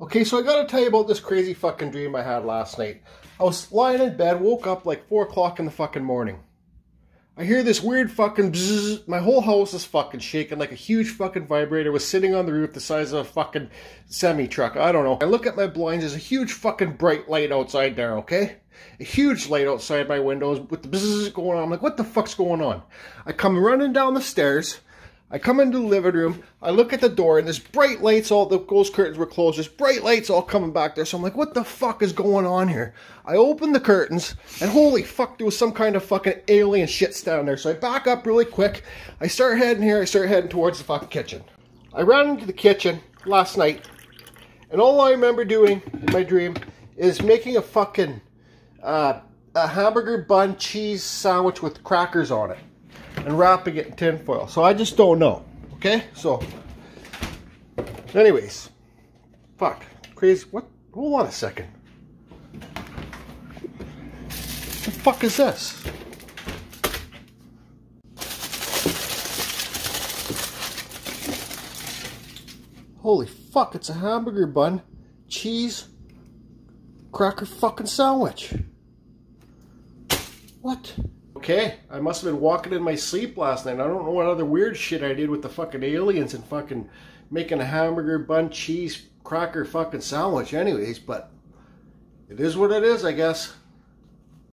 Okay, so I gotta tell you about this crazy fucking dream I had last night. I was lying in bed, woke up like 4 o'clock in the fucking morning. I hear this weird fucking bzzz. My whole house is fucking shaking like a huge fucking vibrator was sitting on the roof the size of a fucking semi-truck. I don't know. I look at my blinds, there's a huge fucking bright light outside there, okay? A huge light outside my windows with the bzzz going on. I'm like, what the fuck's going on? I come running down the stairs. I come into the living room, I look at the door, and there's bright lights, all the ghost curtains were closed, there's bright lights all coming back there, so I'm like, what the fuck is going on here? I open the curtains, and holy fuck, there was some kind of fucking alien shit standing there, so I back up really quick, I start heading here, I start heading towards the fucking kitchen. I ran into the kitchen last night, and all I remember doing in my dream is making a fucking, a hamburger bun cheese sandwich with crackers on it. And wrapping it in tin foil. So I just don't know. Okay? So, anyways. Fuck. Crazy. What? Hold on a second. What the fuck is this? Holy fuck, it's a hamburger bun, cheese, cracker fucking sandwich. What? Okay, I must have been walking in my sleep last night. I don't know what other weird shit I did with the fucking aliens and fucking making a hamburger bun cheese cracker fucking sandwich anyways, but it is what it is, I guess.